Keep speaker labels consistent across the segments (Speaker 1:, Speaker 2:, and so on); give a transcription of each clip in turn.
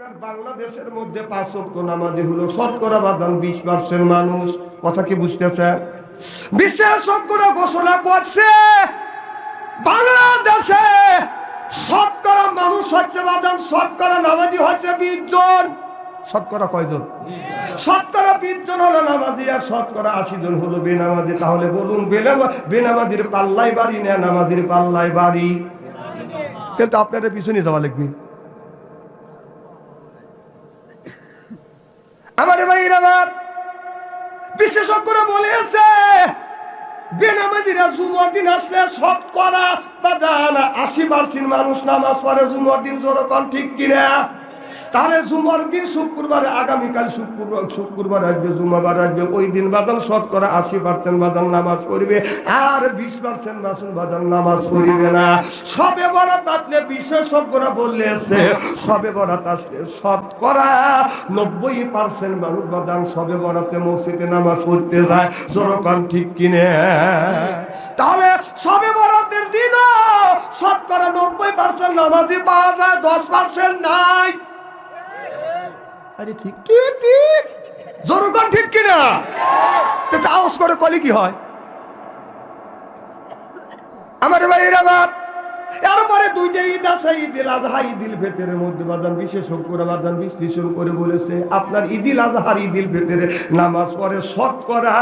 Speaker 1: এলাকার বাংলাদেশের মধ্যে 5 ওয়াক্ত নামাজি হলো শতকরা বাদান 20% মানুষ। কথা কি বুঝতেছেন? বিশেষজ্ঞরা ঘোষণা করছে বাংলাদেশে শতকরা মানুষ হচ্ছে বাদান, শতকরা নামাজি হচ্ছে 20 জন। শতকরা কয়জন? শতকরা 20 জন হলো নামাজি, আর শতকরা 80 জন হলো বেনামাজি। তাহলে বলুন বেনামাজির পাল্লাই বাড়ি না নামাজির পাল্লাই বাড়ি? কিন্তু আপনাদের পিছনে যাওয়া লাগবে। আমার ভাইরা, আমার বিশেষজ্ঞরা বলেছে বেনামাজিরা জুমার দিন আসলে শতকরা বাজান 80% মানুষ নামাজ পড়ে জুমার দিন। জোরকন ঠিক কিনা? তাহলে জুমার দিন শুক্রবারে, আগামীকাল শুক্রবার আসবে, জুমাবার আসবে, ওই দিন বাদান শতকরা 80% বাদান নামাজ পড়বে, আর 20% মানুষ বাদান নামাজ পড়বে না। সবে বরাত আসলে বিশেষজ্ঞরা বললেছে সবে বরাত আসলে শতকরা 90% মানুষ বাদান সবে বরাতে মসজিদে নামাজ পড়তে যায়। জোরকান ঠিক কিনে? তাহলে সবে বরাতের দিনও শতকরা 90% নামাজি পাওয়া যায়, 10% নাই। আরে ঠিক ঠিক ঠিক, জোরকান ঠিক কিনা? আওয়াজ করে কলি কি হয় আমার ভাইয়েরা? আমার এরপরে দুইটা ঈদ আছে, ঈদুল আজহা ঈদুল ফিতরের মধ্যে বাদান বিশেষজ্ঞরা বাদান বিশ্লেষণ করে বলেছে আপনার ঈদুল আজহার ঈদুল ফিতরে নামাজ পড়ে শতকরা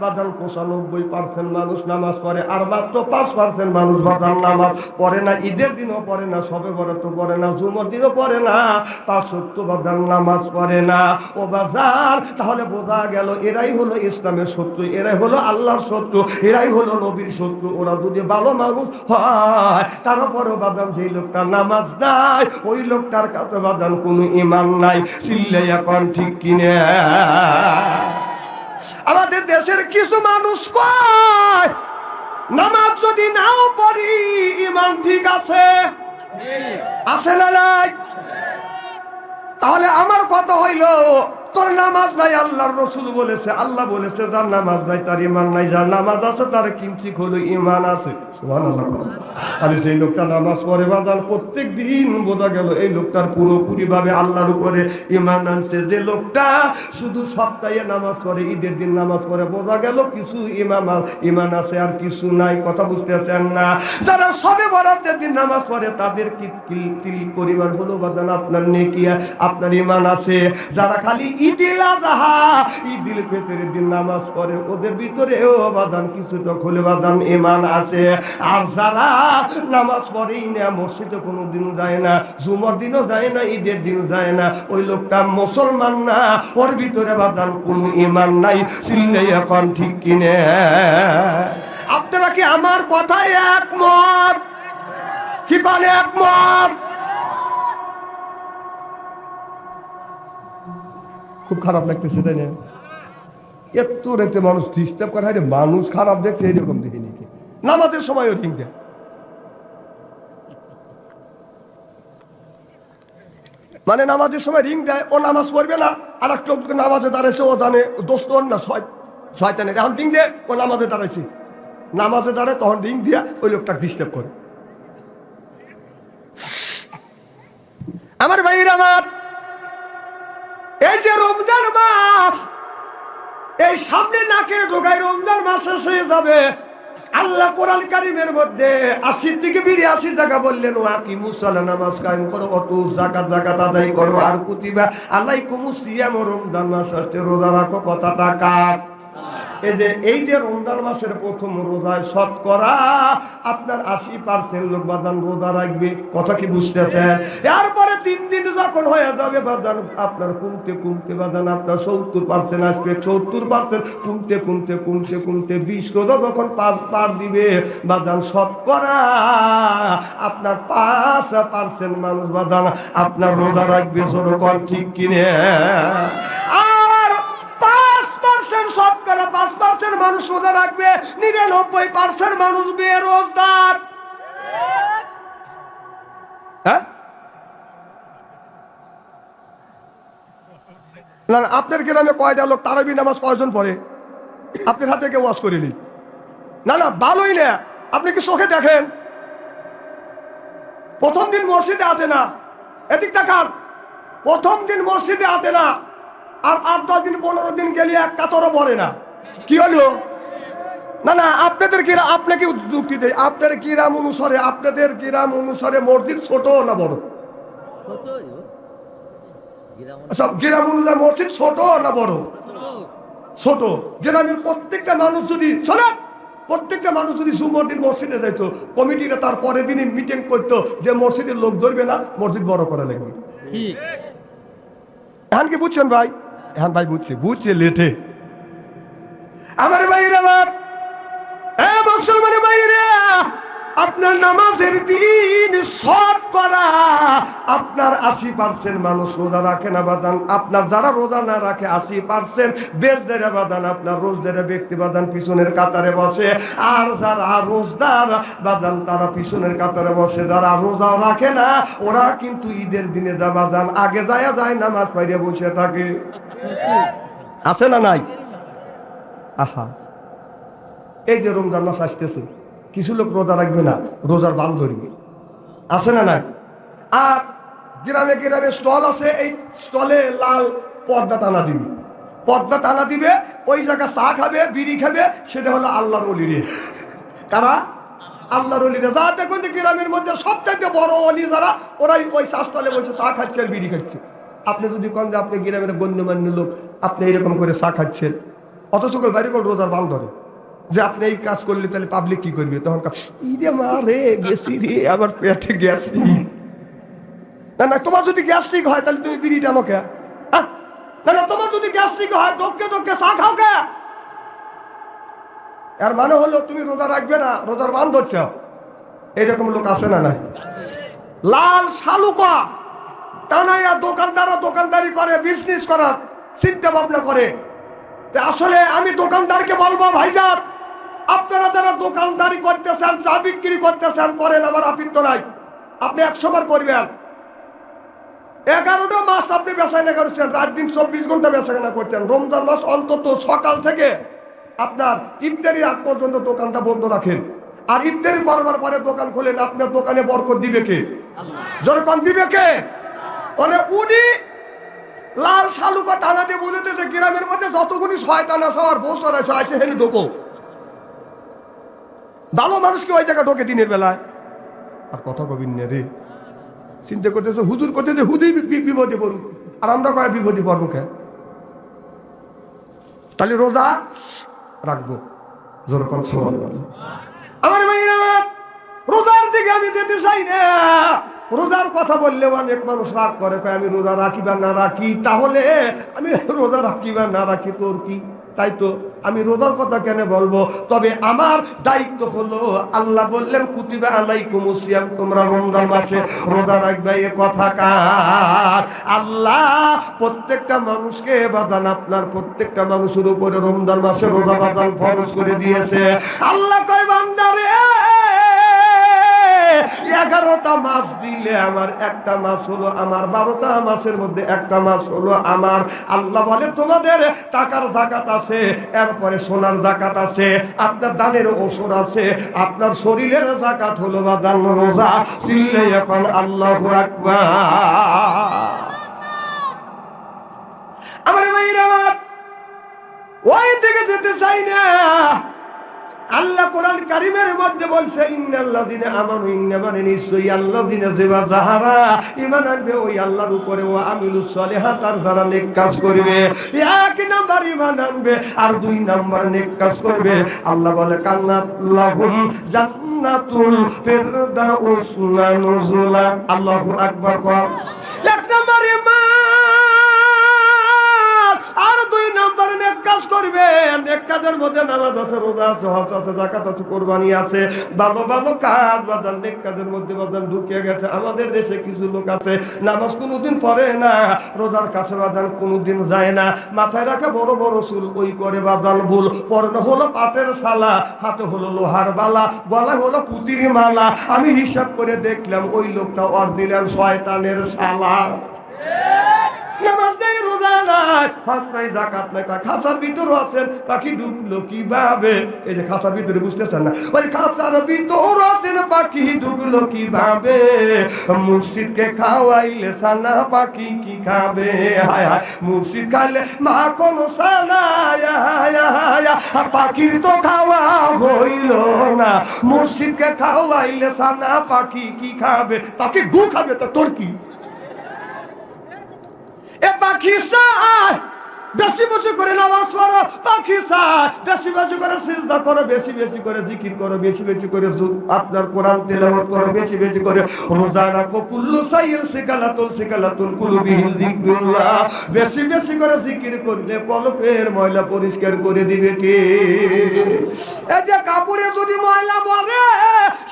Speaker 1: বাদান 95% মানুষ নামাজ পড়ে, আর মাত্র 5% মানুষ বাদান নামাজ পড়ে না। ঈদের দিনও পড়ে না, সবে বরাত পড়ে না, জুমার দিনও পড়ে না, 5 ওয়াক্ত বাদান নামাজ পড়ে না। ও বাজার, তাহলে বোঝা গেল এরাই হলো ইসলামের শত্রু, এরাই হলো আল্লাহর শত্রু, এরাই হলো নবীর শত্রু। ওরা যদি ভালো মানুষ হয় তারপরও বাদান যেই লোকটা নামাজ নাই ওই লোকটার কাছে বাদান কোনো ঈমান নাই। চিল্লাইয়া কোন ঠিক কিনা? আমাদের দেশের কিছু মানুষ কয় নামাজ যদি নাও পড়ি ঈমান ঠিক আছে, আছে না নাই? তাহলে আমার কথা হইল তোর নামাজ নাই, আল্লাহর রাসূল বলেছে, আল্লাহ বলেছে যার নামাজ নাই তার ঈমান নাই, যার নামাজ আছে তার কিঞ্চিত হলো ঈমান আছে। সুবহানাল্লাহ। আর সেই লোকটা নামাজ পড়ে বাদান প্রত্যেক দিন, বোঝা গেল এই লোকটার পুরোপুরি ভাবে আল্লাহর উপরে ঈমান আনছে। যে লোকটা শুধু সপ্তাহে নামাজ পড়ে, ঈদের দিন নামাজ পড়ে, বোঝা গেল কিছু ঈমান আছে আর কিছু নাই। কথা বুঝতেছেন না? যারা সবে বরাতের দিন নামাজ পড়ে তাদের কি পরিমাণ হলো বাদান আপনার নেকি, আপনার ঈমান আছে। যারা খালি ঈদুল আজহা ঈদুল ফিতরের দিন নামাজ পড়ে ওদের ভিতরেও বাদান কিছুটা খুলে বাদান ঈমান আছে। আর যারা নামাজ পড়েই না, মসজিদে কোনোদিন যায় না, জুমার দিনও যায় না, ঈদের দিনও যায় না, ওই লোকটা মুসলমান না, ওর ভিতরে বাদান কোনো ঈমান নাই। চিল্লাই এখন ঠিক কিনে? আপনারা কি আমার কথায় একমত? কি কোন একমত? খুব খারাপ লাগতেছে তাই না? এত রেতে মানুষ ডিস্টার্ব করে, মানুষ খারাপ দেখছে এরকম দেখে নাকি নামাজের সময়ও ঠিক দেয়। মানে নামাজের সময় রিং দেয়, ও নামাজ পড়বে না, আর এক লোক নামাজে দাঁড়াইছে, ও জানে দোস্ত ওর না শয়তানের, এখন রিং দেয়, ও নামাজে দাঁড়াইছে, নামাজে দাঁড়ায় তখন রিং দিয়া ওই লোকটাকে ডিস্টার্ব করে। আমার ভাইরা, আমার এই যে রমজান মাস, এই সামনে নাকের ঢোকায় রমজান মাস শেষ হয়ে যাবে। আল্লাহ কোরআন কারীমের মধ্যে 80 থেকে 82 জায়গা বললেন ওয়াকিমুস সালাত, নামাজ কায়েম করো, অতু যাকাত আদায় করো, আর কুতিবা আলাইকুমুস সিয়াম, রমজান মাস আসছে রোজা রাখো। কথাটা কার? এই যে রমজান মাসের প্রথম রোজায় শতকরা আপনার 80% লোক বাদান রোজা রাখবে। কথা কি বুঝতেছেন? এরপরে 3 দিন যখন হয়ে যাবে বাদান আপনার কমতে বাদান আপনার 70% আসবে, 70% কমতে 20 রোজা যখন 5 পার দিবে বাদান শতকরা আপনার 5% মানুষ বাদান আপনার রোজা রাখবে। জোরকন ঠিক কিনে? শতকরা 5% মানুষ রোজা রাখবে, 99% মানুষ বেরোজগার। হ্যাঁ, না আপনার গ্রামে কয়টা লোক তারাবি নামাজ কয়জন পড়ে? আপনার হাতে কেউ ওয়াজ করেনি? না ভালোই না। আপনি কি চোখে দেখেন? প্রথম দিন মসজিদে আসে না, এদিক তাকান, প্রথম দিন মসজিদে আতে না, আর 8-10 দিন 15 দিন গেলে এক কাতরও পড়ে না। কি হলো? না না, আপনাদের কিরা, আপনাকে যুক্তি দেয়, আপনার কিরাম অনুসারে, আপনাদের কিরাম অনুসারে মসজিদ ছোট না বড়? সব গ্রাম অনুযায়ী মসজিদ ছোট না বড়? ছোট। গ্রামের প্রত্যেকটা মানুষ যদি শোনেন, প্রত্যেকটা মানুষ যদি জুমার দিন মসজিদে যাইতো, কমিটিরা তার পরের দিনই মিটিং করতো যে মসজিদের লোক ধরবে না, মসজিদ বড় করা লাগবে। এখন কি বুঝছেন ভাই? এখন ভাই বুঝছে লেটে। আমার ভাইরা, আমার মুসলমান ভাইরা, আপনার নামাজের দিন শতকরা আপনার 80% মানুষ রোজা রাখে না বাদান। আপনার যারা রোজা না রাখে 80% বেজদার বাদান, আপনার রোজদার ব্যক্তি বাদান পিছনের কাতারে বসে। আর যারা রোজদার বাদান তারা পিছনের কাতারে বসে। যারা রোজা রাখে না ওরা কিন্তু ঈদের দিনে যা বাদান আগে যায় নামাজ পড়ে বসে থাকে। আছে না নাই? আহা, এই যে রমজান মাস আসতেছে, কিছু লোক রোজা রাখবে না, রোজার বান ধরবে। আছে না নাই? আর গ্রামে গ্রামে স্টল আছে, এই স্টলে লাল পর্দা টানা দিবে, পর্দা টানা দিবে। ওই জায়গায় চা খাবে, বিড়ি খাবে, সেটা হলো আল্লাহর ওলিরে। কারা? আল্লাহর ওলিরে। যা দেখুন যে গ্রামের মধ্যে সবথেকে বড় ওলি যারা, ওরাই ওই চা স্টলে বসে চা খাচ্ছে আর বিড়ি খাচ্ছে। আপনি যদি কোন যে আপনি গ্রামের গণ্যমান্য লোক, আপনি এরকম করে চা খাচ্ছেন, অথচ বাইরে করে রোজার বান ধরে যে আপনি এই কাজ করলে তাহলে পাবলিক কি করবে? তখন ইরে মা রে, গেছি রে, আমার পেটে গ্যাস্ট্রিক। না না, তোমার যদি গ্যাস্ট্রিক হয় তাহলে তুমি বিড়ি টানো কে? না না, তোমার যদি গ্যাস্ট্রিক হয় ডোকে চা খাও কে? এর মানে হলো তুমি রোজা রাখবে না, রোজার বান ধরছ। এইরকম লোক আছে না নাই? লাল শালুকা টানাইয়া দোকানদাররা দোকানদারি করে, বিজনেস করার চিন্তা ভাবনা করে। আসলে আমি দোকানদারকে বলবো, ভাইজান আপনারা যারা দোকানদারি করতেছেন, চা বিক্রি করতেছেন, করেন, আমার আপত্তি নাই, আপনি 100 বার করবেন। 11টা মাস আপনি বেচাকেনা করছেন, রাত দিন 24 ঘন্টা বেচাকেনা করছেন। রমজান মাস অন্তত সকাল থেকে আপনার ইফতারি আগ পর্যন্ত দোকানটা বন্ধ রাখেন। আর ইফতারি করবার পরে দোকান খোলেন, আপনার দোকানে বরকত দিবে কে? যখন দিবে কে? মানে উনি লাল শালুকা টানা দিয়ে বুঝেছে গ্রামের মধ্যে যতগুলি শয়তান আছে আর বছর আছে, আসে হেন ঢোকো। ভালো মানুষ কি ওই জায়গা ঢোকে দিনের বেলায়? আর কথা কবিন রে, চিন্তা করতেছে হুজুর করতেছে হুদি বিপদে পড়ুক, আর আমরা কয় বিপদে পড়বো কে? তাহলে রোজা রাখবো। যেরকম আমার ভাইরা, রোজার দিকে আমি যেতে চাই না। রোজার কথা বললে অনেক মানুষ রাগ করে, আমি রোজা রাখি বা না রাখি, তাহলে আমি রোজা রাখি বা না রাখি তোর কি? তাই তো আমি রোজার কথা কেন বলবো? তবে আমার দায়িত্ব হলো, আল্লাহ বললেন কুতিবা আলাইকুমুস সিয়াম, তোমরা রমজান মাসে রোজা রাখবে। এ কথা কার? আল্লাহ প্রত্যেকটা মানুষকে বাদান, আপনার প্রত্যেকটা মানুষের উপরে রমজান মাসে রোজা বাদান ফরজ করে দিয়েছে। আল্লাহ কয় বান্দারে, 11টা মাস দিলে আমার একটা মাস হলো আমার, 12টা মাসের মধ্যে একটা মাস হলো আমার। আল্লাহ বলে তোমাদের টাকার যাকাত আছে, এরপরে সোনার যাকাত আছে, আপনার দানের ওসর আছে, আপনার শরীরের যাকাত হলো বাদান রোজা। চিল্লে এখন আল্লাহু আকবার। আমার ভাইরা, আমার ওই দিকে যেতে চাই না। আল্লাহ কোরআন কারীমের মধ্যে বলছে ইন্নাল্লাযিনা আমানু, ইন্নামানে নিশ্চয়ই আল্লাযিনা যারা ঈমান আনবে ওই আল্লাহর উপরে, ও আমিলুস সলিহাত, আর যারা নেক কাজ করবে। 1 নাম্বার ঈমান আনবে আর 2 নাম্বার নেক কাজ করবে। আল্লাহ বলে কান্নাত লাহুম জান্নাতুল ফিরদাউস নুজুলা। আল্লাহু আকবার। 1 নাম্বার ঈমান আর 2 নাম্বার নেক কাজ করবে। নেক কাজের মধ্যে নামাজ আছে, রোজা আছে, হজ আছে, যাকাত আছে, কুরবানি আছে, ভালো ভালো কাজ বাদান নেক কাজের মধ্যে বাদান ঢুকিয়ে গেছে। আমাদের দেশে কিছু লোক আছে নামাজ কোনোদিন পড়ে না, রোজার কাছে বাদান কোনোদিন যায় না, মাথায় রাখে বড় বড় চুল, ওই করে বাদান ভুল। পরনে হলো পাটের ছালা, হাতে হলো লোহার বালা, গলায় হলো পুতির মালা। আমি হিসাব করে দেখলাম ওই লোকটা অরিজিনাল শয়তানের শালা। নামাজ নেই, রোজা নাই, হজ নাই যাকাত নাই, খাঁচার ভিতরে আছেন পাখি ঢুকলো কিভাবে? এই যে খাঁচার ভিতরে বুঝতেছেন না, ওই খাঁচার ভিতরে আছেন পাখি ঢুকলো কিভাবে? মুর্শিদকে খাওয়াইলে সানা পাখি কি খাবে? হায় হায় মুর্শিদ খাইলে মা কোন সানা, পাখির তো খাওয়া হইল না। মুর্শিদকে খাওয়াইলে সানা পাখি কি খাবে? পাখি গু খাবে, তো তোর কি? এ পাখি চায় বেশি বেশি করে নামাজ পড়ো, পাখি চায় বেশি বেশি করে সিজদা করো, বেশি বেশি করে জিকির করো, বেশি বেশি করে আপনার কোরআন তেলাওয়াত করো, বেশি বেশি করে রোজা রাখো। কুল্লু সাইয়ির সিকালাতুল কুলুবিহিল যিকরুল্লাহ। বেশি বেশি করে জিকির করলে কলবের ময়লা পরিষ্কার করে দিবে কে? এই যে কাপড়ে যদি ময়লা পড়ে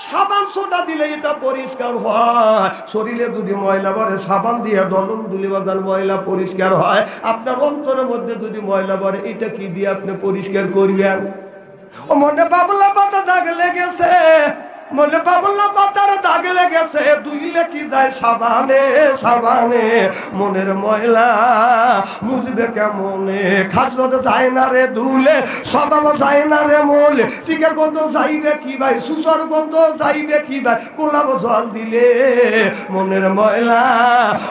Speaker 1: সাবান সোডা দিলে এটা পরিষ্কার হয়, শরীরে যদি ময়লা পড়ে সাবান দিয়ে দলন দিলে বাদান ময়লা পরিষ্কার হয়। আপনার অন্তরের মধ্যে যদি ময়লা পড়ে এটা কি দিয়ে আপনি পরিষ্কার করবেন? ও মনে বাবলা পাতা দাগ লেগেছে, মনে বাবলা পাতার দাগ লেগেছে, ধুইলে কি যায় সাবানে সাবানে? মনের ময়লা মুছবে কেমনে? খাজত যায় না রে ধুলে, স্বভাব যায় না রে মলে, চিকের গন্ধ যাইবে কি ভাই, সুসর গন্ধ যাইবে কি ভাই? কোলাব জল দিলে মনের ময়লা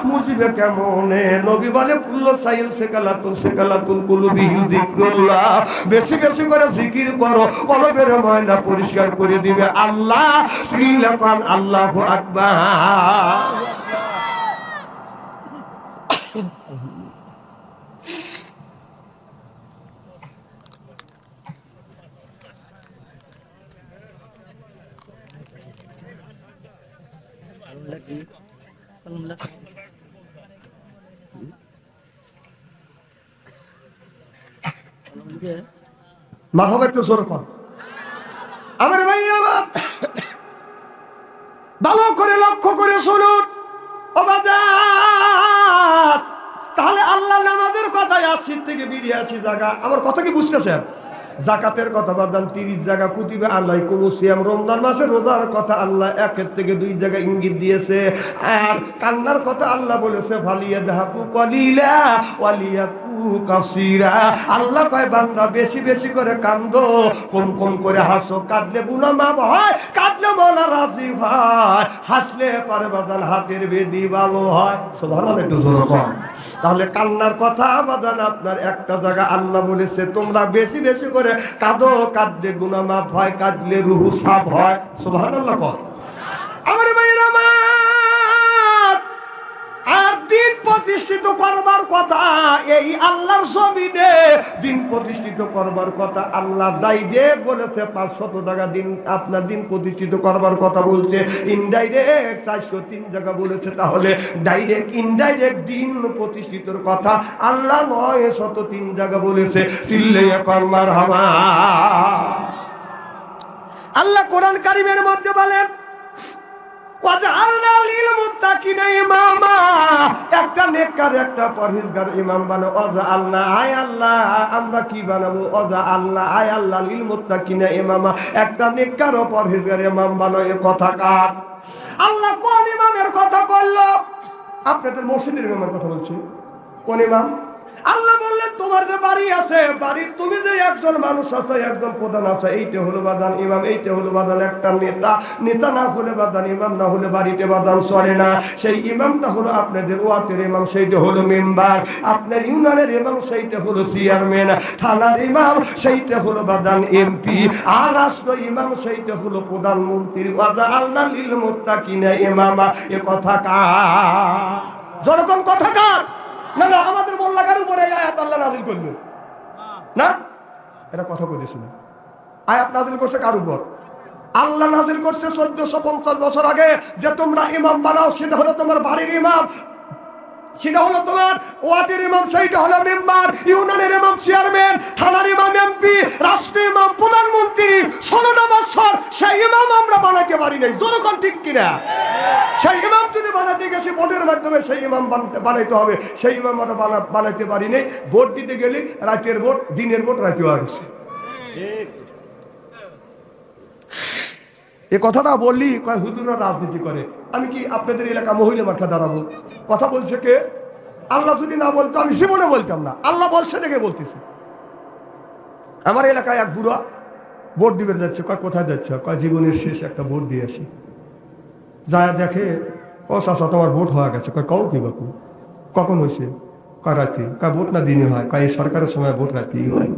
Speaker 1: মুছবে কেমনে? নবী বলে কুল্লু সাইল সিকালাতুল কুলুবিহিল যিকরুল্লাহ। বেশি বেশি করে জিকির করো, কলবের ময়লা পরিষ্কার করে দিবে আল্লাহ। শ্রীলকান আল্লাহু আকবার। মারহাবা একটু জোরে কর। আমার ভাইরা ভালো করে লক্ষ্য করে শুনুন ও বাজার। তাহলে আল্লাহ নামাজের কথায় 80 থেকে 82 জায়গা, আমার কথা কি বুঝতেছেন? জাকাতের কথা বাদান 30 জায়গা, কুতিবা আলাইকুম সিয়াম, রমজান মাসে রোজার কথা আল্লাহ 1 থেকে 2 জায়গা ইঙ্গিত দিয়েছে। আর কান্নার কথা আল্লাহ বলেছে ফালিয়া দাহাকু কলিলা ওয়ালিয়াকু কাসীরা। আল্লাহ কয় বান্দা বেশি বেশি করে কান্দো, কম কম করে হাসো। কাঁদলে গুনাহ মাফ হয়, কাঁদলে মওলা রাজি হয়, হাসলে পারে বাদান হাতের বেদি ভালো হয়। সুবহানাল্লাহ একটু জোরে কর। তাহলে কান্নার কথা বাদান আপনার একটা জায়গা আল্লাহ বলেছে তোমরা বেশি বেশি করে কাঁদো, কাঁদলে গুনাহ মাফ হয়, কাঁদলে রূহ সাফ হয়। সুবহানাল্লাহ কর। আমার ভাইরা আমার, আর দিন প্রতিষ্ঠিত করবার কথা এই আল্লাহর জমিনে, দিন প্রতিষ্ঠিত করবার কথা আল্লাহ ডাইরেক্ট বলেছে। 500 টাকা দিন আপনার দিন প্রতিষ্ঠিত করবার কথা বলছে, ইনডাইরেক্ট 403 টাকা বলেছে। তাহলে ডাইরেক্ট ইনডাইরেক্ট দিন প্রতিষ্ঠিতর কথা আল্লাহ 903 জায়গা বলেছে। চিল্লাইয়া কর মারহাবা। আল্লাহ কোরআন কারীমের মধ্যে বলেন ওয়াজআলনা লিল মুত্তাকিনা ইমামা, একটা নেককার একটা পরহেজগার ইমাম বানাও। ওয়াজআলনা আয় আল্লাহ আমরা কি বানাবো? ওয়াজআলনা আয় আল্লাহ লিল মুত্তাকিনা ইমামা, একটা নেককার ও পরহেজগার ইমাম বানাও। এ কথা কার? আল্লাহ কোন ইমামের কথা বলল? আপনাদের মসজিদের ইমামের কথা বলছি। কোন ইমাম? আল্লাহ বললেন তোমার যে বাড়ি আছে, বাড়ির তুমি যে একজন মানুষ আছে, একজন প্রধান আছে, এইটা হলো বাদান ইমাম, এইটা হলো বাদান একটা নেতা। নেতা না হলে বাদান ইমাম না হলে বাড়িতে বাদান চলে না। সেই ইমামটা হলো আপনাদের ওয়ার্ডের ইমাম, সেইটা হলো মেম্বার। আপনার ইউনিয়নের ইমাম সেইটা হলো চেয়ারম্যান। থানার ইমাম সেইটা হলো বাদান এমপি। আর রাষ্ট্র ইমাম সেইটা হলো প্রধানমন্ত্রী। ওয়াজআলনা লিল মুত্তাকিনা ইমামা, এ কথা কার? যখন কথা কার? না না, আমাদের মোল্লাকার উপরে আয়াত আল্লাহ নাযিল করলো না, এটা কথা কইতেছিল। আয়াত নাযিল করছে কার উপর? আল্লাহ নাযিল করছে 1450 বছর আগে, যে তোমরা ইমাম বানাও। সেটা হলো তোমার বাড়ির ইমাম, সেটা হলো তোমার ওয়ার্ডের ইমাম, সেইটা হলো মেম্বার। ইউনিয়নের ইমাম চেয়ারম্যান, থানার ইমাম এমপি, রাষ্ট্রীয় ইমাম প্রধানমন্ত্রী। 16 বছর সেই ইমাম আমরা বানাতে পারি নাই। যখন ঠিক কিনা? সেই ইমাম যদি বানাতে গেছি ভোটের মাধ্যমে, সেই ইমাম বানাইতে হবে। সেই ইমাম আমরা বানাইতে পারি নাই। ভোট দিতে গেলে রাতের ভোট, দিনের ভোট রাতেও আসছে। এ কথাটা বললি কয় হুজুররা রাজনীতি করে। আমি কি আপনাদের এলাকা মহিলা মাঠে দাঁড়াবো? কথা বলছে কে? আল্লাহ যদি না বলতো আমি জীবনে বলতাম না, আল্লাহ বলছে দেখে বলতেছি। আমার এলাকায় এক বুড়া ভোট দিবে যাচ্ছে, কয় কোথায় যাচ্ছে, কয় জীবনের শেষ একটা ভোট দিয়ে আসি। যায় দেখে, ও চাচা তোমার ভোট হয়ে গেছে। কয় কও কি বাপু, কখন হয়েছে? কয় রাতে। কয় ভোট না দিনে হয়? কয় এই সরকারের সময় ভোট রাতেই হয়।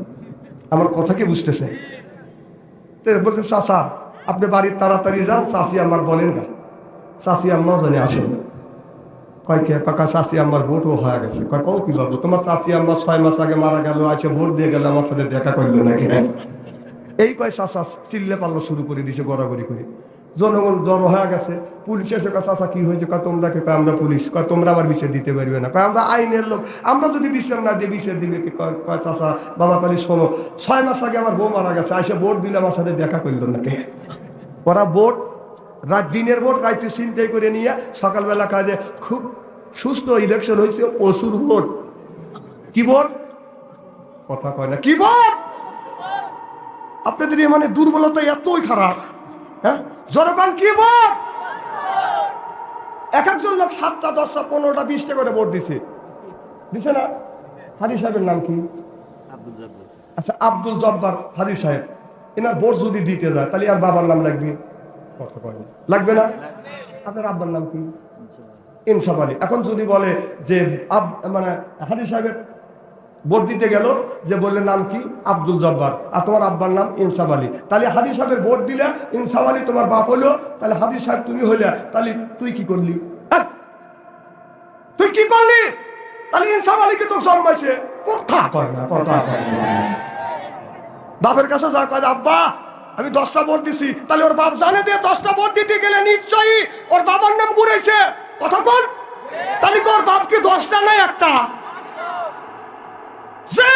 Speaker 1: আমার কথা কি বুঝতেছে? বলতে চাচা আপনি বাড়ির তাড়াতাড়ি যান, চাষি আমার বলেন না, চাষি আম্মাও জানে আসেন। কয় কে? কাকা চাষি আম্মার ভোটও হয়ে গেছে। কয় কও কি বাবু, তোমার চাষি আম্মা 6 মাস আগে মারা গেল, আছে ভোট দিয়ে গেল, আমার সাথে দেখা করলো নাকি? এই কয় চাষা চিল্লে পাল্লা শুরু করে দিছে গড়াগড়ি করে। জনগণ জড়ো হয়ে গেছে। পুলিশ এসে কয় চাষা কি হয়েছে? কয় তোমরা কে? কয় আমরা পুলিশ। কয় তোমরা আমার বিচার দিতে পারবে না? কয় আমরা আইনের লোক, আমরা যদি বিচার না দিই বিচার দিবে কি? কয় চাষা বাবা তাহলে শোনো, 6 মাস আগে আমার বউ মারা গেছে, আইসে ভোট দিলে আমার সাথে দেখা করলো নাকি? ওরা ভোট রাত দিনের ভোট রাইতে চিন্তাই করে নিয়ে সকালবেলা কাজে খুব সুস্থ ইলেকশন হয়েছে, পশুর ভোট। কি ভোট? কথা কয় না, কি ভোট? আপনাদের মানে দুর্বলতা এতই খারাপ। হ্যাঁ, জনগণ কি ভোট? এক একজন লোক 7টা 10টা 15টা 20টা করে ভোট দিছে না? হাজি সাহেবের নাম কি? আচ্ছা, আব্দুল জব্বার হাজি সাহেব। এনার ভোট যদি দিতে যায় তাহলে আর বাবার নাম লাগবে? কথা কয় না, লাগবে না? আপনার আব্বার নাম কি? ইনসাফ আলী। এখন যদি বলে যে মানে হাজি সাহেবের ভোট দিতে গেল, যে বললে নাম কি? আব্দুল জব্বার, আর তোমার আব্বার নাম ইনসাফ আলী, তাহলে হাজি সাহেবের ভোট দিলে ইনসাফ আলী তোমার বাপ হলো, তাহলে হাজি সাহেব তুমি হইলে, তাহলে তুই কি করলি? তুই কি করলি? তাহলে ইনসাফ আলীকে তো জন্মাইছে। কথা কয় না, কথা কয় না। বাপের কাছে যা কয়, আব্বা আমি 10টা ভোট দিছি, তাহলে ওর বাপ জানে যে 10টা ভোট দিতে গেলে নিশ্চয়ই ওর বাবার নাম ঘুরেছে। কথা কন, তাহলে ওর বাপ কি 10টা নাই একটা? যে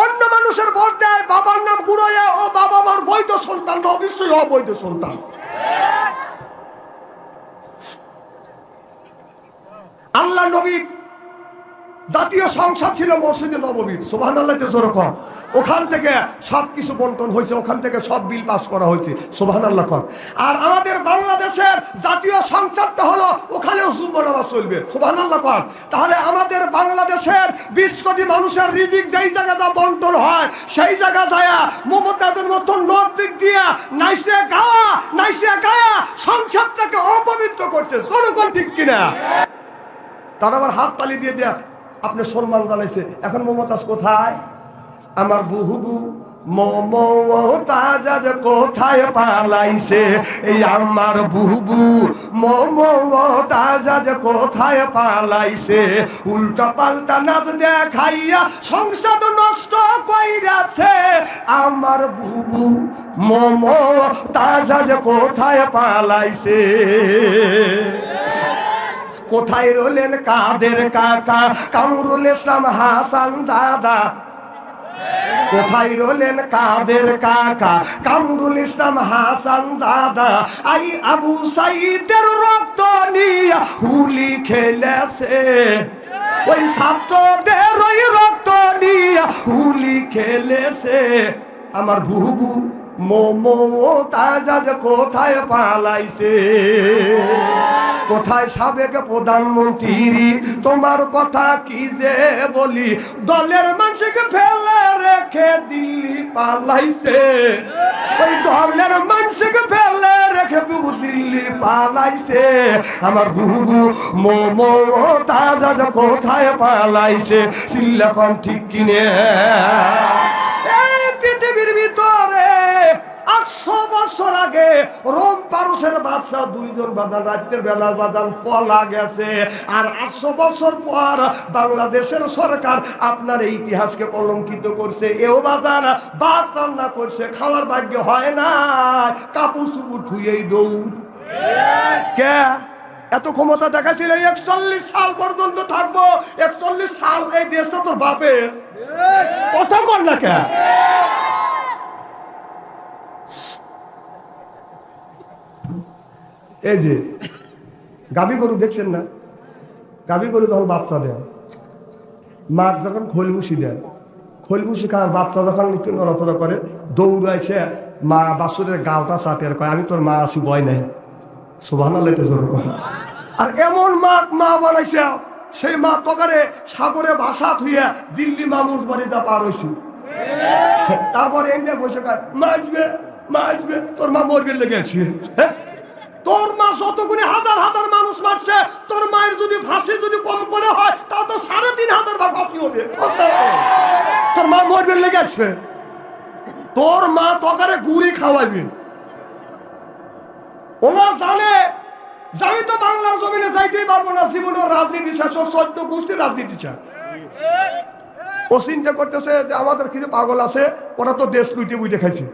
Speaker 1: অন্য মানুষের ভোট দেয়, বাবার নাম ঘুরাইয়া, ও বাবা আমার বৈধ সন্তান না, অবশ্যই অবৈধ সন্তান। আল্লাহ নবী জাতীয় সংসদ ছিল মসজিদে নববীর, সুবহানাল্লাহ জোরে কর। ওখান থেকে সবকিছু বন্টন হয়েছে, ওখান থেকে সব বিল পাস করা হয়েছে, সুবহানাল্লাহ কর। আর আমাদের বাংলাদেশের জাতীয় সংসদটা হলো, ওখানেও জুম্মা নামাজ চলবে, সুবহানাল্লাহ কর। তাহলে আমাদের বাংলাদেশের 20 কোটি মানুষের রিজিক যেই জায়গাটা বন্টন হয়, সেই জায়গা যায় মমতাজের মতো নর্দিক দিয়া নাইসে গায়া সংসদটাকে অপবিত্র করছে। জনগণ ঠিক কিনা? তারা আবার হাত তালি দিয়ে দেয়া আপনি সম্মান জানাইছে। এখন মমতাজ কোথায়? আমার বুহুবু মমতাজ কোথায় পালাইছে? এই আমার বুহুবু মমতাজ কোথায় পালাইছে? উল্টা পাল্টা নাচ দেখাইয়া সংসদ নষ্ট কইরাছে। আমার বুহুবু মমতাজ কোথায় পালাইছে? কোথায় রইলেন কাদের কাকা কামরুল ইসলাম হাসান দাদা? কোথায় রইলেন কাদের কাকা কামরুল ইসলাম হাসান দাদা? আই আবু সাইদের রক্ত নিয়া হুলি খেলেছে, ওই ছাত্রদের ওই রক্ত নিয়া হুলি খেলেছে। আমার বুবু মমতাজ কোথায় পালাইছে? কোথায় সাবেক প্রধানমন্ত্রী? তোমার কথা কি যে বলি, দলের মানুষকে ফেলে রেখে দিল্লি পালাইছে। ওই দলের মানুষকে ফেলে রেখে দিল্লি পালাইছে। আমার বুবু মমতাজ কোথায় পালাইছে? চিল্লাখন ঠিক কিনে? পৃথিবীর ভিতরে 800 বছর আগে রোম পারস্যের বাদশা 2 জন বাদান রাতের বেলা বাদান পলা গেছে। আর 800 বছর পর বাংলাদেশের সরকার আপনার এই ইতিহাসকে কলঙ্কিত করছে। এও বাদান ভাত রান্না করছে, খাওয়ার ভাগ্য হয় না, কাপড় চুপড় ধুয়েই দৌড়। কে এত ক্ষমতা দেখাচ্ছিল? 41 সাল পর্যন্ত থাকবো। 41 সাল এই দেশটা তোর বাপের। কথা কর না কে? এই যে গাভী গরু দেখছেন না? গাভী গরু যখন বাচ্চা দেয়, মা যখন খোল ভুসি দেয়, খোল ভুসি খাওয়ার বাচ্চা যখন একটু নড়াচড়া করে, দৌড়াইছে মা বাছুরের গালটা চাটে আর কয় আমি তোর মা আছি, ভয় নাই। সুবহানাল্লাহ জোরে কয়। আর এমন মা বানাইছে সেই মা তোকারে সাগরে ভাষা থুইয়া দিল্লি মামুর বাড়িতে পার হইছি। তারপরে এনে বসে মা আসবে, মা আসবে, তোর মা মরবে লেগে আছে। তোর মা যতগুলি হাজার হাজার মানুষ মারছে, তোর মায়ের যদি ফাঁসি যদি কম করে হয় তাও তো ৩,৫০০ বার ফাঁসি হবে। তোর মা মরবে লেগে আসবে, তোর মা তোকারে গুড়ি খাওয়াইবে। ওনা জানে যে আমি তো বাংলার জমিনে যাইতেই পারবো না, জীবনের রাজনীতি শেষ, ১৪ গোষ্ঠীর রাজনীতি শেষ। ও চিন্তা করতেছে যে আমাদের কিছু পাগল আছে, ওরা তো দেশ লুইতে বুইতে খাইছে।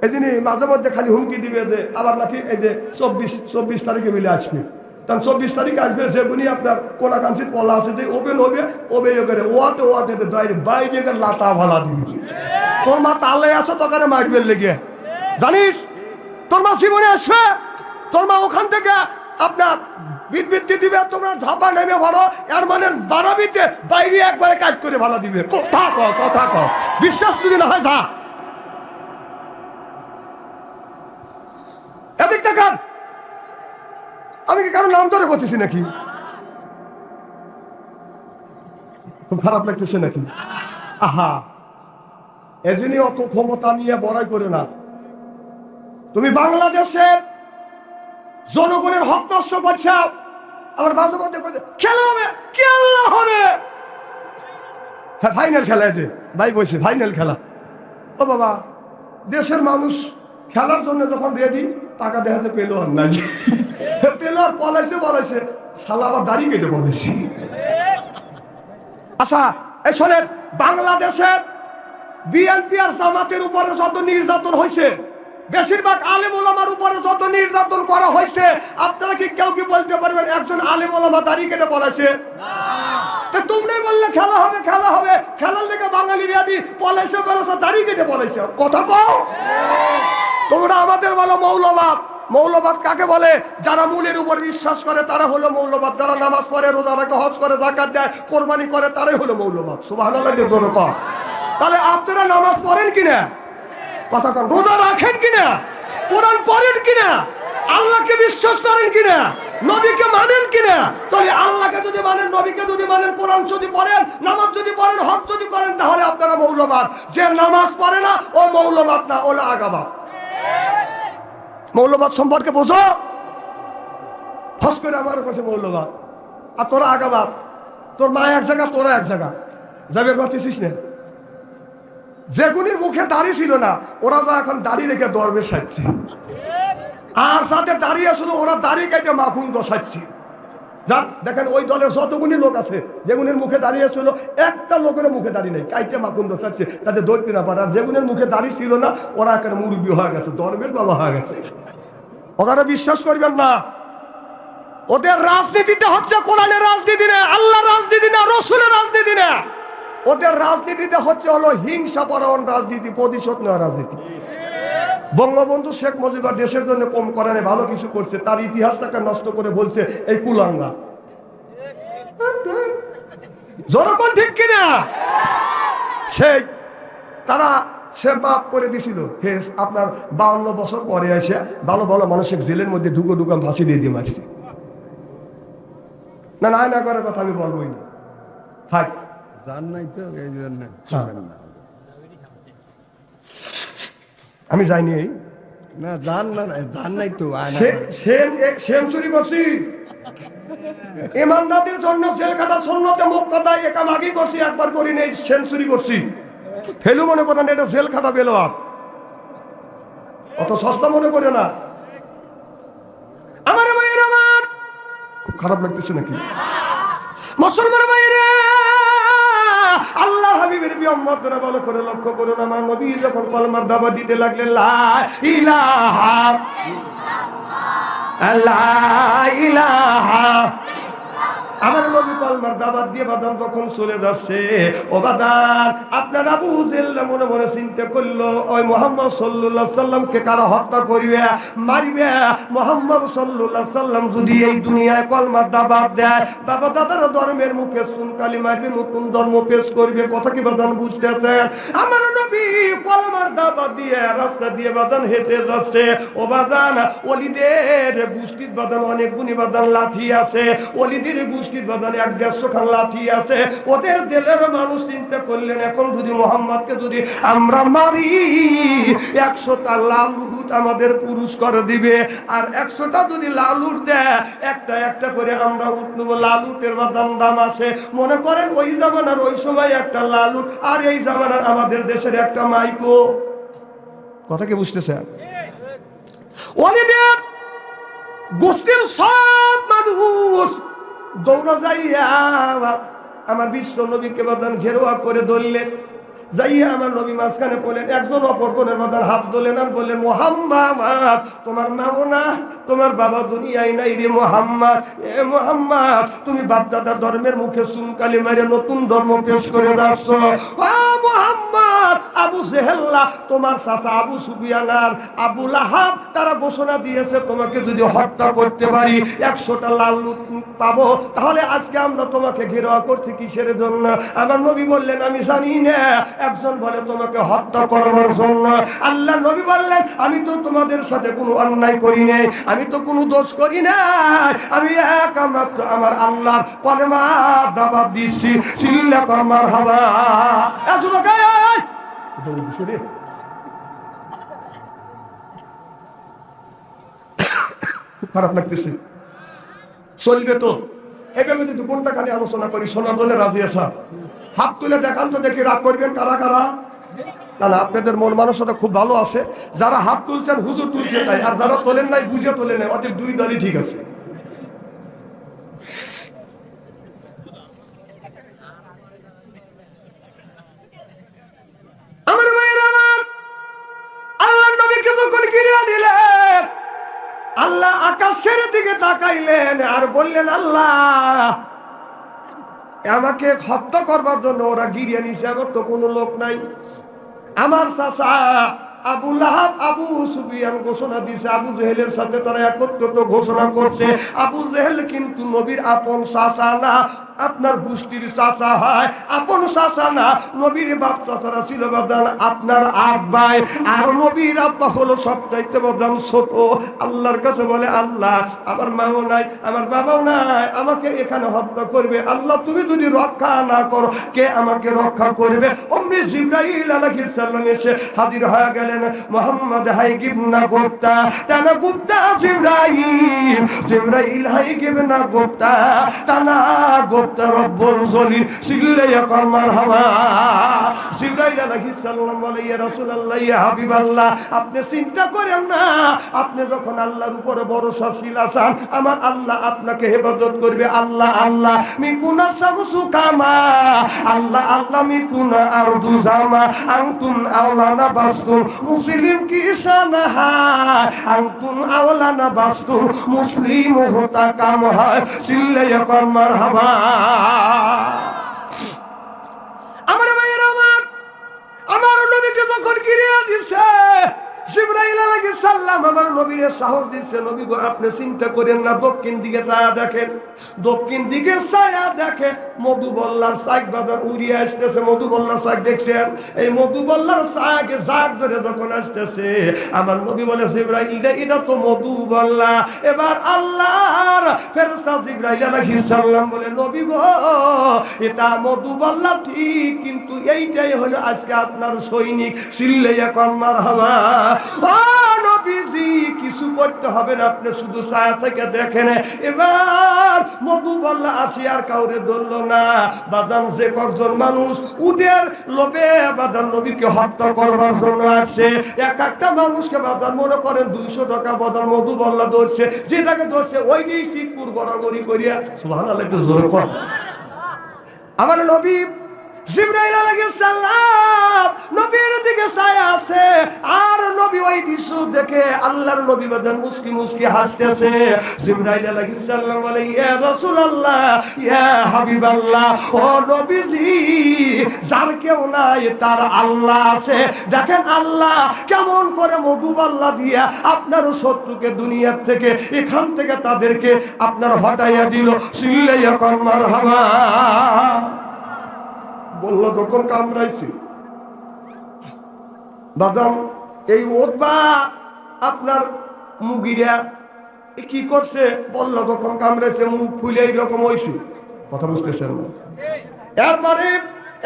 Speaker 1: এই দিনই মাঝে মধ্যে খালি হুমকি দিবে যে আবার নাকি এই যে ২৪ তারিখে মিলে আসবে। কারণ ২৪ তারিখে আসবে, যেগুলি আপনার কোনাকাঞ্চিত পলা আছে যে ওপেন হবে, ওবে করে ওয়াটে ওয়াটে বাইরে লাটা ভালা দিবি। তোর মা তালে আছে তোকে মারবে লেগে, জানিস তোর মা জীবনে আসবে, তোর মা ওখান থেকে আপনার বিবৃতি দিবে, তোমরা ঝাপা নেমে ভালো, এর মানে বারাবিতে বাইরে একবারে কাজ করে ভালো দিবে। কথা ক বিশ্বাস যদি না হয় যা এদিক দেখান। আমি কি কারো নাম ধরে করতেছি নাকি? খুব খারাপ লাগতেছে নাকি? আহা, এজন্যই অত ক্ষমতা নিয়ে বড়াই করে না। তুমি বাংলাদেশের জনগণের হক নষ্ট করছো। আবার মাঝে মধ্যে খেলা হবে, খেলা হবে, হ্যাঁ ফাইনাল খেলা আছে ভাই, বলছে ফাইনাল খেলা। ও বাবা, দেশের মানুষ খেলার জন্য যখন রেডি, টাকা দেখা যাচ্ছে পেলো আর নাই, পেলো আর বলাইছে শালা আবার দাড়ি কেটে বলেছি। আচ্ছা এই শোনেন, বাংলাদেশের বিএনপি আর জামাতের উপরে যত নির্যাতন হয়েছে, বেশিরভাগ আলেম ওলামার উপরে যত নির্যাতন করা হয়েছে, আপনারা কি কেউ কি বলতে পারবেন একজন আলেম ওলামা দাড়ি কেটে বলেছে? তোমরাই বললে খেলা হবে, খেলা হবে, খেলার লেগে বাঙালি রেডি, বলেছে দাড়ি কেটে বলেছে। কথা কও, তোমরা আমাদের বলো মৌলবাদ। মৌলবাদ কাকে বলে? যারা মূলের উপর বিশ্বাস করে তারা হলো মৌলবাদ। যারা নামাজ পড়ে, রোজা রাখে, হজ করে, যাকাত দেয়, কোরবানি করে, তারাই হলো মৌলবাদ। সুবহানাল্লাহ দিয়ে জোরে কর। তাহলে আপনারা নামাজ পড়েন কিনা? কথা কন। রোজা রাখেন কিনা? কোরআন পড়েন কিনা? আল্লাহকে বিশ্বাস করেন কিনা? নবীকে মানেন কিনা? তাহলে আল্লাহকে যদি মানেন, নবীকে যদি মানেন, কোরআন যদি পড়েন, নামাজ যদি পড়েন, হজ যদি করেন, তাহলে আপনারা মৌলবাদ। যে নামাজ পড়ে না ও মৌলবাদ না, ওলা আগাবাদ। মৌলবাদ সম্পর্কে বোঝো, ফস করে আমার কাছে মৌলবাদ, আর তোরা আগাবাদ। তোর মা এক জায়গা, তোরা এক জায়গা, যাবে করতেছিস না। যেগুলির মুখে দাড়ি ছিল না, ওরা তো এখন দাড়ি রেখে দরবে সাজছে, আর সাথে দাঁড়িয়ে ছিল ওরা দাড়ি কেটে মাখুন দশাচ্ছে। যান দেখেন, ওই দলের যতগুলি লোক আছে, যেগুলির মুখে দাঁড়িয়ে ছিল, একটা লোকের মুখে দাঁড়িয়ে নেই, কাইটে মাখুন দশাচ্ছে, তাদের ধরতে না পারে। আর যেগুলির মুখে দাড়ি ছিল না, ওরা এখন মুরব্বী হয়ে গেছে, দরবের বাবা হয়ে গেছে। ওরা বিশ্বাস করবেন না, ওদের রাজনীতিটা হচ্ছে কোরআনের রাজনীতি না, আল্লাহর রাজনীতি না, রসুলের রাজনীতি না। ওদের রাজনীতিটা হচ্ছে হলো হিংসাপরায়ণ রাজনীতি, প্রতিশোধ নেওয়া রাজনীতি। বঙ্গবন্ধু শেখ মুজিবুর দেশের জন্য কম করে নাই, ভালো কিছু করছে, তার ইতিহাসটাকে নষ্ট করে বলছে এই কুলাঙ্গা। জনগণ ঠিক কিনা? সেই তারা সে মাফ করে দিছিল। হে আপনার 52 বছর পরে এসে ভালো ভালো মানুষের জেলের মধ্যে ঢুকো ফাঁসি দিয়ে মারছে। না না না করার কথা আমি বলবোই না, থাক। আমি যাইনি,
Speaker 2: না জান না জান নাই তো,
Speaker 1: সেঞ্চুরি করছি। ইমানদারদের জন্য জেল কাটা সুন্নতে মুক্তাদায় একাম আগেই করছি, একবার করি নেই, সেঞ্চুরি করছি। ফেলু মনে করেন এটা জেল খাটা বেলো, অত সস্তা মনে করে না। আমার ভাইয়ের, আমার খুব খারাপ লাগতেছে নাকি? মুসলমান ভাইয়েরা, আল্লাহর হাবিবের বিউম্মতরা ভালো করে লক্ষ্য করুন। আমার নবী যখন কলমার দাওয়াত দিতে লাগলেন, লা ইলাহা লা ইলাহা, আমার নবী কলমার দাওয়াত দিয়ে বাদান যখন চলে যাচ্ছে, ও বাদান আপনার আবু জেল মনে মনে চিন্তা করলো, ওই মুহাম্মদ সাল্লাল্লাহু আলাইহি সাল্লামকে কারা হত্যা করবে, মারবে। মুহাম্মদ সাল্লাল্লাহু আলাইহি সাল্লাম যদি এই দুনিয়ায় কলমার দাওয়াত দেয়, বাবা দাদার ধর্মের মুখে সুনকালি মারবে, নতুন ধর্ম পেশ করবে। কথা কি বাদান বুঝতেছেন? আমার নবী নবী কলমার দাওয়াত দিয়ে রাস্তা দিয়ে বাদান হেঁটে যাচ্ছে। ও বাদান ওলিদের গোষ্ঠীর বাদান অনেক গুণী বাদান লাঠি আছে, ওলিদের গোষ্ঠীর বাদান 1-150 খান লাঠি আছে। ওদের দিলের মানুষ চিন্তা করলেন, এখন যদি মোহাম্মদকে যদি আমরা মারি 100টা লাল উট আমাদের পুরস্কার দিবে, আর 100টা যদি লাল উট দেয় একটা একটা করে আমরা উট নেবো। লাল উটের দাম আছে, মনে করেন ওই জামানার ওই সময় একটা লাল উট আর এই জামানার আমাদের দেশের একটা মাইকো। কথা কি বুঝতেছেন? ওলিদের গোষ্ঠীর সব মানুষ দৌড়া যাইয়া আমার বিশ্ব নবীকে বাদান ঘেরোয়া করে ধরলেন। যাইয়া আমার নবী মাঝখানে বললেন, একজন অপরজনের বাদান হাত ধরলেন আর বললেন, মুহাম্মদ তোমার মাও না, তোমার বাবা দুনিয়ায় নাই রে মুহাম্মদ। এ মুহাম্মদ, তুমি বাপদাদা ধর্মের মুখে সুনকালি মেরে নতুন ধর্ম পেশ করে যাচ্ছ। ও মুহাম্মদ, আবু জেহেল্লা তোমার চাচা আবু সুফিয়ান আর আবু লাহাব তারা ঘোষণা দিয়েছে তোমাকে যদি হত্যা করতে পারি 100টা লাল পাবো। তাহলে আজকে আমরা তোমাকে ঘেরাও করছি কিসের জন্য? আমার নবী বললেন, আমি জানি না। একজন বলে তোমাকে হত্যা করবার জন্য। আল্লাহ নবী বললেন, আমি তো তোমাদের সাথে কোনো অন্যায় করি নাই, আমি তো কোনো দোষ করি নাই, আমি একমাত্র আমার আল্লাহর কলেমার দাওয়াত দিচ্ছি। চিল্লা কর মারহাবা। খুব খারাপ লাগতেছে, চলবে তো? এভাবে যদি কোনটা খানি আলোচনা করি শোনার জন্য রাজি আসা? হাত তুলে দেখান তো দেখি, রাগ করবেন কারা কারা? না না, আপনাদের মন মানসিকতা খুব ভালো আছে। যারা হাত তুলছেন হুজুর তুলছে তাই, আর যারা তোলেন নাই বুঝে তোলেন নাই, ওদের দুই দলই ঠিক আছে। আমার ভাইয়ের আমার, আল্লাহ নবীকে যখন ঘিরে দিলেন, আল্লাহ আকাশের দিকে তাকাইলেন আর বললেন, আল্লাহ আমাকে হত্যা করবার জন্য ওরা গিরিয়ে নিছে, আমার তো কোনো লোক নাই। আমার চাচা আবু লাহাব আবু সুফিয়ান ঘোষণা দিছে, আবু জেহেলের সাথে তারা একত্রিত ঘোষণা করছে। আবু জেহেল কিন্তু নবীর আপন চাচা না, আপনার গোষ্ঠীর চাচা হয়, আপন চাচা না। নবীর বাপ চাচারা ছিল বাদান আপনার আব্বাই, আর নবীর আব্বা হলো সবচাইতে বাদান ছোট। আল্লাহর কাছে বলে, আল্লাহ আমার মাও নাই, আমার বাবাও নাই, আমাকে এখানে হত্যা করবে। আল্লাহ তুমি যদি রক্ষা না করো, কে আমাকে রক্ষা করবে? অম্মি জিবরাইল আলাইহিস সালাম এসে হাজির হয়ে গেলেন। মুহাম্মদ হাই গিবনা গোপ্তা তানা গোপ্তা জিবরাইল, জিবরাইল হাই গিবনা গোপ্তা তানা গোপ্তা রব্বুল জলিল। সিল্লায়া কর মারহাবা। জিবরাইল আলাইহিস সালাম বলে, ইয়া রাসূলুল্লাহ, ইয়া হাবিবাল্লাহ, আপনি চিন্তা করেন না, আপনি যখন আল্লাহর উপরে ভরসাশীল আছেন, আমার আল্লাহ আপনাকে হেফাজত করবে। আল্লাহ আল্লাহ মিকুনা শামসু কামা, আল্লাহ আল্লাহ মিকুনা আরদু জামা, আনতুম আওলানা বাসতুম মুসলিম কিসানা হায়, আনতুম আওলানা বাসতুম মুসলিম হতা কাম হয়। সিল্লায়া কর মারহাবা। আমার ভাইয়ের আমার নবীকে যখন ঘিরে দিছে, জিবরাইল আলাইহিস সালাম আমার নবীর সাহস দিচ্ছে, নবী গো আপনি চিন্তা করেন না। দক্ষিণ দিকে ছায়া দেখেন, দক্ষিণ দিকে ছায়া দেখে মধুবল্লার শাক বাজার উড়িয়ে আসতেছে। মধুবল্লার শাক দেখছেন? এই মধুবল্লার শাকে জাগ ধরে যখন আসতেছে, আমার নবী বলে, জিবরাইল এটা তো মধুবল্লা। এবার আল্লাহর ফেরেশতা জিবরাইল আলাইহিস সালাম বলে, নবী গো এটা মধুবল্লা ঠিক, কিন্তু এইটাই হলো আজকে আপনার সৈনিক। সিল্লায়া কর মারহাবা। নবীজি কিছু করতে হবে না, আপনি শুধু ছায়া থেকে দেখেন। এবার মধুবল্লা আসি আর কাউরে ধরল না বাদান। যে কয়েকজন মানুষ উটের লোভে বাদান নবীকে হত্যা করবার জন্য আসছে, এক একটা মানুষকে বাদান মনে করেন 200 টাকা বাদান মধুবল্লা ধরছে, যেটাকে ধরছে ওইটাই সিকুর গড়াগড়ি করিয়া। সুবহানাল্লাহ, একটু জোরে কর। আমার নবী জিবরাইল আলাইহিস সালাম নবীর দিকে ছায়া আছে, আর নবী ওই দৃশ্য দেখে আল্লাহর নবী বাদান মুস্কি মুস্কি হাসতেছে। জিবরাইল আলাইহিস সালাম বলে, ইয়া রাসূলুল্লাহ, ইয়া হাবিবাল্লাহ, ও নবীজি যার কেউ নাই তার আল্লাহ আছে। দেখেন আল্লাহ কেমন করে মধুবল্লা দিয়া আপনার শত্রুকে দুনিয়ার থেকে এখান থেকে তাদেরকে আপনার হটাইয়া দিল। সিল্লায়া কর মারহাবা। বললো যখন কামড়াইছি বাদাম এই ওতবা আপনার মুগিরা কি করছে বললো তখন কামড়েছে মুখ ফুলে এইরকম হয়েছে কথা বুঝতেছেন না এরপরে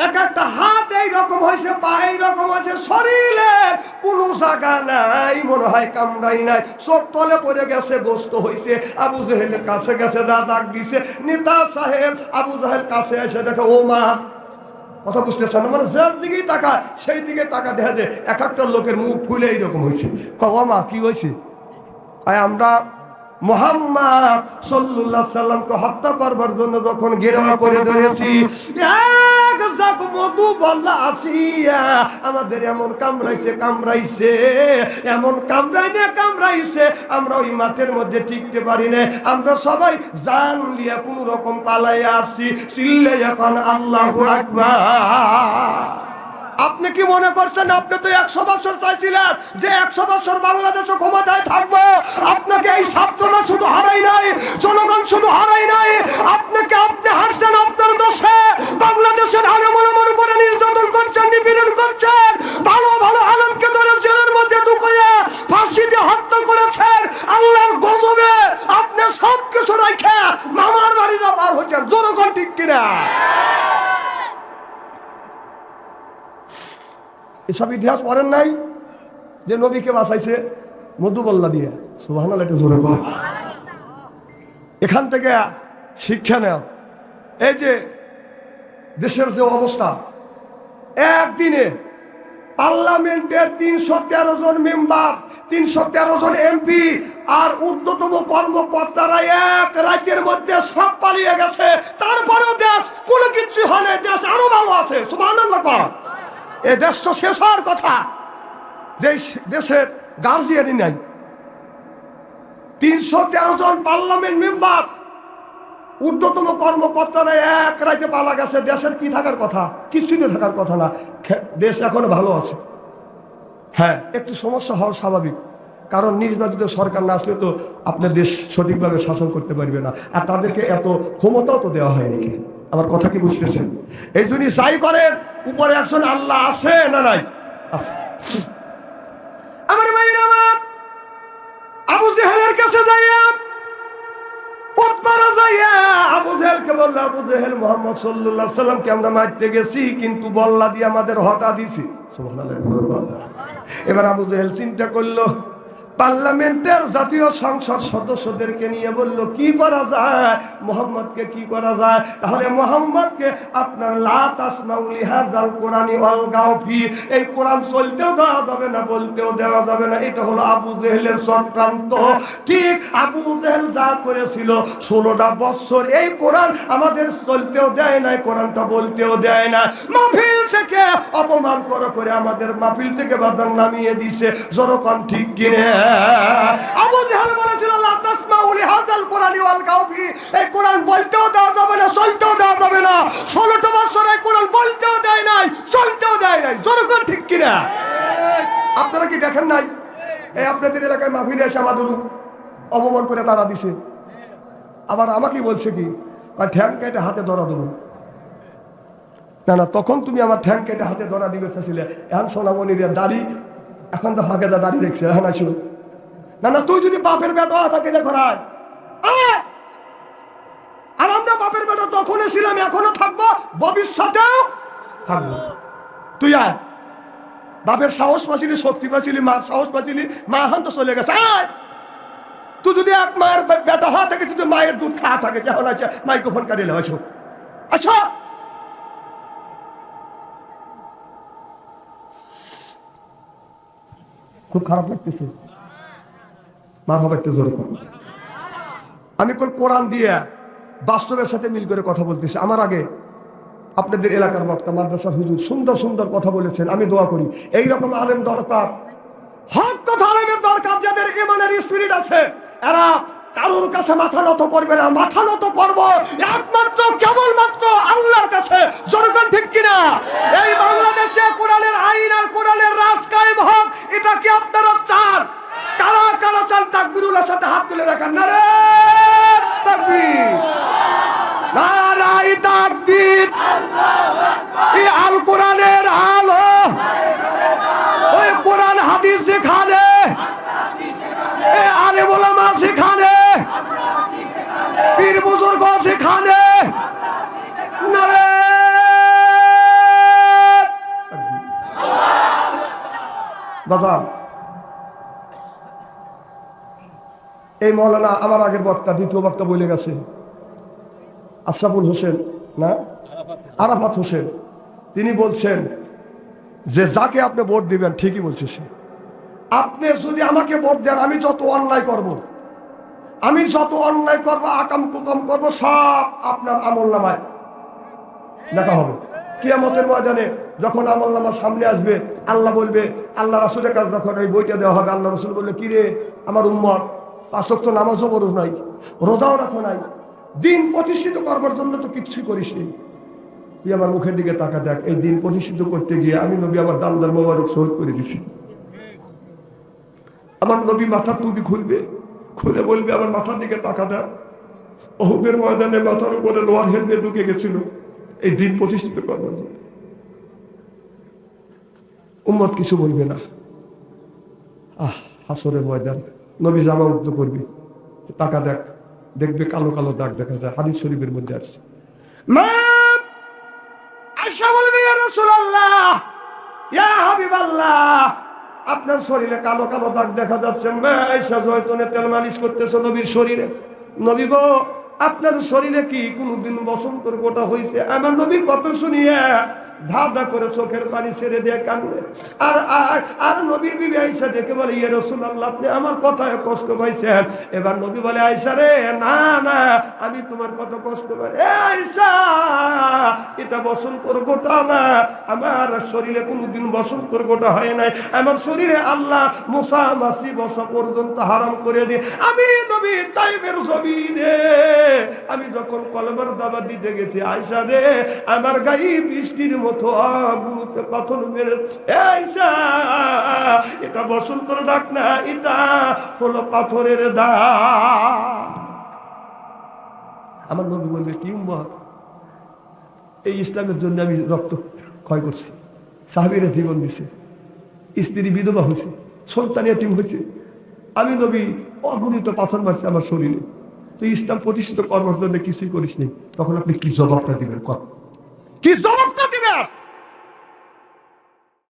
Speaker 1: এক একটা হাত এইরকম হয়েছে পা এইরকম হয়েছে শরীরের কোনো জায়গা নাই মনে হয় কামড়াই নাই চোখ তলে পড়ে গেছে গোস্ত হয়েছে আবু জেহেলের কাছে গেছে যা ডাক দিছে নেতা সাহেব আবু জেহেল কাছে এসে দেখে ও মা কথা বুঝতেছেন না মানে যার দিকেই তাকা সেই দিকে তাকা দেখা যায় এক একটা লোকের মুখ ফুলে এইরকম হয়েছে কবা মা কি হয়েছে আমরা মুহাম্মদ সাল্লাল্লাহু আলাইহি সাল্লামকে হত্যা করবার জন্য যখন ঘেরাও করে ধরেছি এক জাক মধু বল্লা আসিয়া আমাদের এমন কামড়াইছে এমন কামড়াইছে আমরা ওই মাঠের মধ্যে টিকতে পারি না আমরা সবাই জান লিয়া কোন রকম পালাইয়া আসি চিল্লে এখন আল্লাহু আকবার আপনি কি মনে করছেন আপনি তো 100 বছর চাইছিলেন যে 100 বছর বাংলাদেশে ক্ষমতায় থাকবো আপনাকে এই ছাত্ররা শুধু হারাই নাই জনগণ শুধু হারাই নাই আপনাকে আপনি হারছেন আপনার দোষে বাংলাদেশের আলেম ওলামার উপরে নির্যাতন করছেন নিপীড়ন করছেন ভালো ভালো আলেমকে ধরে জেলের মধ্যে ঢুকিয়ে ফাঁসি দিয়ে হত্যা করেছেন আল্লাহর গজবে আপনি সব কিছু রাখে মামার বাড়ি যা পার হচ্ছেন জনগণ ঠিক কিনা এসব ইতিহাস পড়েন নাই যে নবীকে বাঁচাইছে মধুবল্লা দিয়ে সুবহানাল্লাহ এটা জোরে কর এখান থেকে শিক্ষা নেও এই যে দেশের যে অবস্থা একদিনে পার্লামেন্টের 313 জন মেম্বার 313 জন এমপি আর ঊর্ধ্বতম কর্মকর্তারা এক রাজ্যের মধ্যে সব পালিয়ে গেছে তারপরেও দেশ কোনো কিছু হলে দেশ আরো ভালো আছে সুবহানাল্লাহ কর এ দেশ তো শেষ হওয়ার কথা যে দেশের গার্জিয়ানই নাই 313 জন পার্লামেন্ট মেম্বার ঊর্ধ্বতম কর্মকর্তারা এক রাতে পালা গেছে দেশের কি থাকার কথা কিছুই তো থাকার কথা না দেশ এখনো ভালো আছে হ্যাঁ একটু সমস্যা হওয়া স্বাভাবিক কারণ নির্বাচিত সরকার না আসলে তো আপনার দেশ সঠিকভাবে শাসন করতে পারবে না আর তাদেরকে এত ক্ষমতাও তো দেওয়া হয় নাকি আমার কথা কি বুঝতেছেন এই জন্যই যাই করেন উপরে একজন আল্লাহ আছে না নাই আমার ভাইয়ের আমার আবু জেহেলের কাছে যাইয়া আবু জেহেলকে বলল আবু জেহেল মুহাম্মদ সাল্লাল্লাহু আলাইহি সাল্লামকে আমরা মারতে গেছি কিন্তু বল্লা দিয়ে আমাদের হটা দিছি সুবহানাল্লাহ এবার আবু জেহেল চিন্তা করলো পার্লামেন্টের জাতীয় সংসদ সদস্যদেরকে নিয়ে বলল কি করা যায় মুহাম্মদকে কি করা যায় তাহলে মুহাম্মদকে আপনার লা তাসমাউ লিহাযাল কোরআনি ওয়ালগাউ ফি এই কোরআন চলতেও দেওয়া যাবে না বলতেও দেওয়া যাবে না এটা হলো আবু জেহেলের চক্রান্ত ঠিক আবু জেহেল যা করেছিল 16টা বছর এই কোরআন আমাদের চলতেও দেয় না কোরআনটা বলতেও দেয় না মাহফিল থেকে অপমান করে আমাদের মাহফিল থেকে বাদান নামিয়ে দিয়েছে জনগণ ঠিক কিনে আবু জেহেল বলেছিল লা তাসমাউ লিহাযাল কোরআনি ওয়ালগাউ ফি এই কোরআন বলতেও দেওয়া যাবে না চলতেও দেওয়া যাবে না 16টা বছর এই কোরআন বলতেও দেয় নাই চলতেও দেয় নাই জনগণ ঠিক কিনা আপনারা কি দেখেন নাই এই আপনাদের এলাকায় মাহফিলে এসে আমাদের অপমান করে তারা দিছে আবার আমাকে বলছে কি ঠ্যাং কেটে হাতে ধরা দেবো না তখন তুমি আমার ঠ্যাং কেটে হাতে ধরা দিবে চাইছিলে এখন সোনামণির দাড়ি এখন তো ফাঁকে দাড়ি দেখছে হ্যাঁ না শুন না তুই যদি বাপের বেটা থাকে দেখো রায় আর আমরা বাপের বেটা তখনও ছিলাম এখনো থাকবো ভবিষ্যতেও থাকবো তুই আর বাপের সাহস পাচ্ছিলি শক্তি পাচ্ছিলি মার সাহস পাচ্ছিলি মা এখন তো চলে গেছে তুই যদি এক মায়ের বেটা হওয়া থাকে তুই মায়ের দুধ খাওয়া থাকে কেমন আছে মাইক্রোফোন কাটিয়ে আসো আচ্ছা খুব খারাপ লাগতেছে মার হবে একটু জোরে কর আমি কোরআন দিয়ে বাস্তবের সাথে মিল করে কথা বলতেছি আমার আগে আপনাদের এলাকার বক্তা মাদ্রাসার হুজুর সুন্দর সুন্দর কথা বলেছেন আমি দোয়া করি এইরকম আলেম দরকার হক কথা আলেমের দরকার যাদের ঈমানের স্পিরিট আছে এরা কারোর কাছে মাথা নত করবে না মাথা নত করবো একমাত্র কেবলমাত্র আল্লাহর কাছে জনগণ ঠিক কিনা এই বাংলাদেশে কোরআনের আইন আর কোরআনের রাজ কায়েম হোক এটা কি আপনারা চান কারা কারা চান তাকবীরুল্লাহর সাথে হাত তুলে রাখেন নারে তাকবীর নারায়ে তাকবীর আল্লাহু আকবার এই আল কোরআনের আলো ওই বাজার এই মৌলানা আমার আগের বক্তা দ্বিতীয় বক্তা বলে গেছে, আশরাফুল হোসেন না আরাফাত হোসেন, তিনি বলছেন যে যাকে আপনি ভোট দিবেন ঠিকই বলছে সে। আপনি যদি আমাকে ভোট দেন, আমি যত অন্যায় করব, আকাম কুকাম করব, সব আপনার আমলনামায় দেখা হবে। কিয়ামতের ময়দানে যখন আমলনামা সামনে আসবে, আল্লাহ বলবে, আল্লাহ রাসূলের কাছে যখন এই বইটা দেওয়া হবে, আল্লাহ রাসূল বলবে, কি রে আমার উম্মত, 5 ওয়াক্ত নামাজও পড়ো নাই, রোজাও রাখো নাই, দিন প্রতিষ্ঠিত করবার জন্য তো কিচ্ছুই করিসনি। তুই আমার মুখের দিকে তাকা দেখ, এই দিন প্রতিষ্ঠিত করতে গিয়ে আমি নবী আমার দান্দার মোবারক শহীদ করে দিছি। আমার নবী মাথার টুপি খুলে বলবে, আমার মাথার দিকে তাকা দেখ, উহুদের ময়দানে মাথার উপরে লোহার হেলমেট ঢুকে গেছিল এই দিন প্রতিষ্ঠিত করবার জন্য। উম্মত কিছু বলবে না। হাসরের ময়দান নবী জামা উদ্দ করবে, টাকা দেখবে কালো কালো দাগ দেখা যায়, হাদিস শরীফের মধ্যে আসছে। মা আয়েশা বলবে, ইয়া রাসূলুল্লাহ, ইয়া হাবিবাল্লাহ, আপনার শরীরে কালো কালো দাগ দেখা যাচ্ছে। মা আয়েশা জয়তুনে তেল মালিশ করতেছে নবীর শরীরে। নবী গো, আপনার শরীরে কি কোনদিন বসন্তের গোটা হয়েছে? আমার নবী কত শুনিয়া ধাঁধা করে চোখের পানি ছেড়ে দিয়ে কান্দে। আর নবীর বিবি আয়েশা ডেকে বলে, ইয়া রাসূলুল্লাহ, আপনি আমার কথায় কষ্ট পাইছেন? এবার নবী বলে, আয়েশা রে, না না, আমি তোমার কত কষ্ট পাই। আয়েশা, এটা বসন্তের গোটা না, আমার শরীরে কোনদিন বসন্তের গোটা হয় নাই। আমার শরীরে আল্লাহ মশা মাছি বসা পর্যন্ত হারাম করে দিয়ে, আমি নবী তাইবের জমিনে আমি যখন কলমার দাওয়াত দিতে গেছি, আয়েশা রে, আমার গায়ে বৃষ্টির মতো গুরুতে পাথর মেরেছে। আয়েশা, এটা বসন্তের ডাক না, এটা হলো পাথরের দাগ। আমার নবী বলবে, কি উম্মত, এই ইসলামের জন্য আমি রক্ত ক্ষয় করছি, সাহাবীরা জীবন দিছে, স্ত্রী বিধবা হয়েছে, সন্তান এতিম হয়েছে, আমি নবী অগণিত পাথর মারছি আমার শরীরে, তুই ইসলাম প্রতিষ্ঠিত করবার জন্য কিছুই করিস নি। তখন আপনি কি জবাবটা দিবেন? কি জবাবটা